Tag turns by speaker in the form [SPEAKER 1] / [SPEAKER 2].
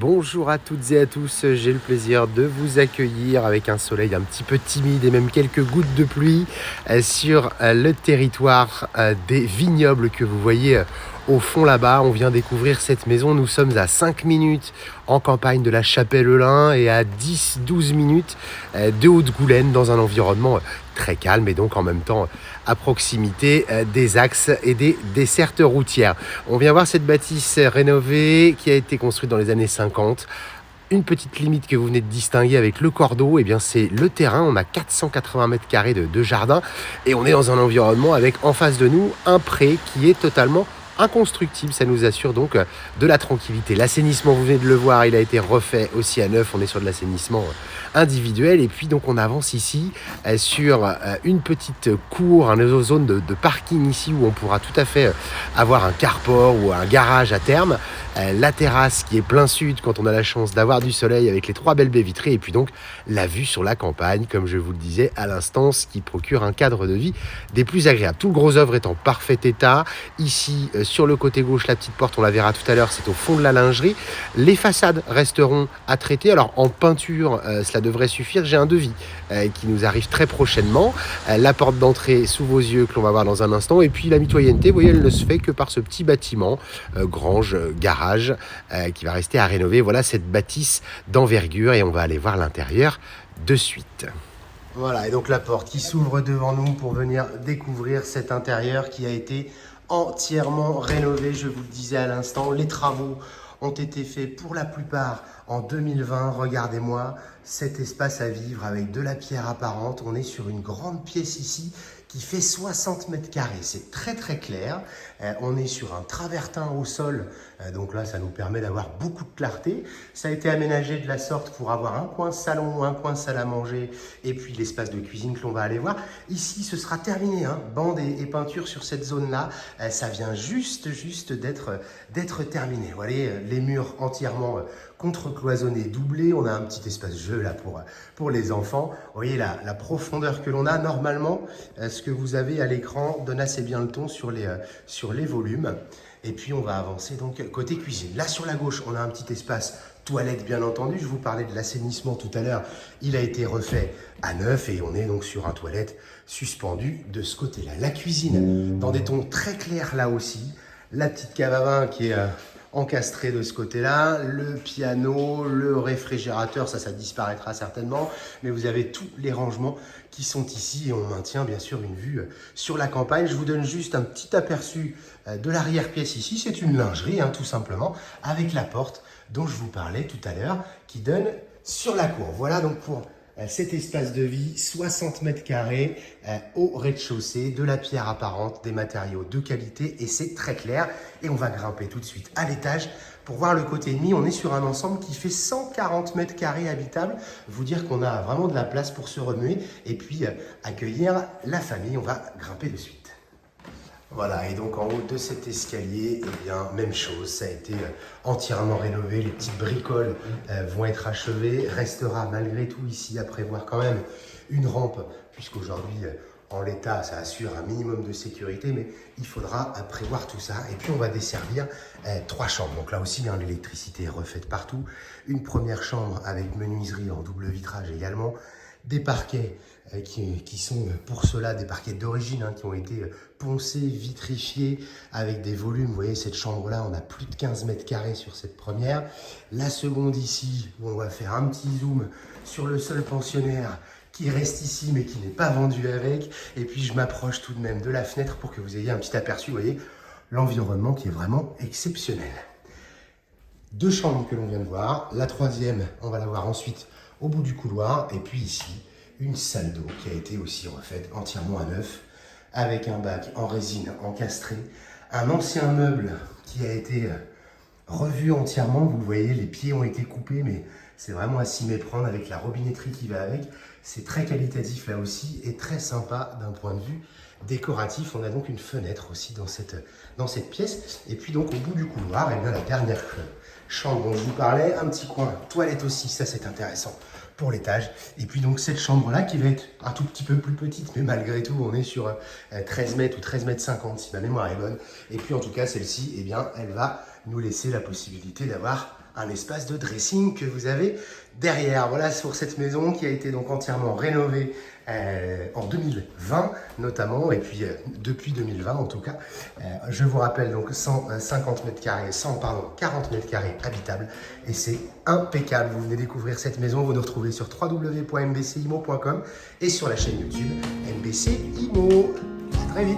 [SPEAKER 1] Bonjour à toutes et à tous, j'ai le plaisir de vous accueillir avec un soleil un petit peu timide et même quelques gouttes de pluie sur le territoire des vignobles que vous voyez au fond là-bas. On vient découvrir cette maison, nous sommes à 5 minutes en campagne de la Chapelle-Heulin et à 10-12 minutes de Haute-Goulaine dans un environnement très calme et donc en même temps à proximité des axes et des dessertes routières. On vient voir cette bâtisse rénovée qui a été construite dans les années 50. Une petite limite que vous venez de distinguer avec le cordeau, eh bien c'est le terrain. On a 480 mètres carrés de jardin et on est dans un environnement avec en face de nous un pré qui est totalement inconstructible. Ça nous assure donc de la tranquillité. L'assainissement, vous venez de le voir, il a été refait aussi à neuf. On est sur de l'assainissement individuel et puis donc on avance ici sur une petite cour, une zone de parking ici où on pourra tout à fait avoir un carport ou un garage à terme. La terrasse qui est plein sud quand on a la chance d'avoir du soleil avec les 3 belles baies vitrées et puis donc la vue sur la campagne, comme je vous le disais à l'instant, ce qui procure un cadre de vie des plus agréables. Tout le gros œuvre est en parfait état. Ici, sur le côté gauche, la petite porte, on la verra tout à l'heure, c'est au fond de la lingerie. Les façades resteront à traiter. Alors en peinture, cela devrait suffire. J'ai un devis qui nous arrive très prochainement. La porte d'entrée sous vos yeux que l'on va voir dans un instant. Et puis la mitoyenneté, vous voyez, elle ne se fait que par ce petit bâtiment, grange, garage, qui va rester à rénover. Voilà cette bâtisse d'envergure et on va aller voir l'intérieur de suite. Voilà, et donc la porte qui s'ouvre devant nous pour venir découvrir cet intérieur qui a été entièrement rénové. Je vous le disais à l'instant, les travaux ont été faits pour la plupart en 2020. Regardez-moi cet espace à vivre avec de la pierre apparente. On est sur une grande pièce ici qui fait 60 mètres carrés. C'est très très clair. On est sur un travertin au sol. Donc là, ça nous permet d'avoir beaucoup de clarté. Ça a été aménagé de la sorte pour avoir un coin salon, un coin salle à manger et puis l'espace de cuisine que l'on va aller voir. Ici, ce sera terminé. Bande et peinture sur cette zone-là. Ça vient juste d'être terminé. Vous voyez, les murs entièrement contre-cloisonnés, doublés. On a un petit espace jeu là pour les enfants. Vous voyez la profondeur que l'on a. Normalement, ce que vous avez à l'écran donne assez bien le ton sur les volumes. Et puis on va avancer donc côté cuisine. Là sur la gauche, on a un petit espace toilette bien entendu. Je vous parlais de l'assainissement tout à l'heure. Il a été refait à neuf et on est donc sur un toilette suspendu de ce côté-là. La cuisine dans des tons très clairs là aussi. La petite cave à vin qui est encastré de ce côté-là, le piano, le réfrigérateur, ça disparaîtra certainement, mais vous avez tous les rangements qui sont ici et on maintient bien sûr une vue sur la campagne. Je vous donne juste un petit aperçu de l'arrière-pièce ici, c'est une lingerie tout simplement, avec la porte dont je vous parlais tout à l'heure, qui donne sur la cour. Voilà donc pour cet espace de vie, 60 mètres carrés au rez-de-chaussée, de la pierre apparente, des matériaux de qualité et c'est très clair. Et on va grimper tout de suite à l'étage pour voir le côté ennemi. On est sur un ensemble qui fait 140 mètres carrés habitables. Vous dire qu'on a vraiment de la place pour se remuer et puis accueillir la famille. On va grimper de suite. Voilà, et donc en haut de cet escalier, eh bien, même chose, ça a été entièrement rénové, les petites bricoles vont être achevées, restera malgré tout ici à prévoir quand même une rampe, puisqu'aujourd'hui, en l'état, ça assure un minimum de sécurité, mais il faudra prévoir tout ça. Et puis on va desservir 3 chambres, donc là aussi, l'électricité est refaite partout. Une première chambre avec menuiserie en double vitrage également, des parquets qui sont pour cela des parquets d'origine qui ont été poncés, vitrifiés avec des volumes. Vous voyez cette chambre là, on a plus de 15 mètres carrés sur cette première. La seconde ici, où on va faire un petit zoom sur le seul pensionnaire qui reste ici mais qui n'est pas vendu avec. Et puis je m'approche tout de même de la fenêtre pour que vous ayez un petit aperçu. Vous voyez l'environnement qui est vraiment exceptionnel. 2 chambres que l'on vient de voir. La troisième, on va la voir ensuite au bout du couloir. Et puis ici, une salle d'eau qui a été aussi refaite entièrement à neuf, avec un bac en résine encastré, un ancien meuble qui a été revu entièrement. Vous le voyez, les pieds ont été coupés, mais c'est vraiment à s'y méprendre avec la robinetterie qui va avec. C'est très qualitatif là aussi et très sympa d'un point de vue décoratif. On a donc une fenêtre aussi dans cette pièce. Et puis donc au bout du couloir, et bien la dernière chambre dont je vous parlais, un petit coin toilette aussi, ça c'est intéressant pour l'étage. Et puis donc cette chambre-là qui va être un tout petit peu plus petite, mais malgré tout, on est sur 13 mètres ou 13 mètres 50 si ma mémoire est bonne. Et puis en tout cas, celle-ci, eh bien, elle va nous laisser la possibilité d'avoir un espace de dressing que vous avez derrière. Voilà pour cette maison qui a été donc entièrement rénovée en 2020 notamment, et puis depuis 2020 en tout cas. Je vous rappelle donc 140 mètres carrés, 40 mètres carrés habitables, et c'est impeccable. Vous venez découvrir cette maison, vous nous retrouvez sur www.mbcimo.com et sur la chaîne YouTube MBC Imo. À très vite.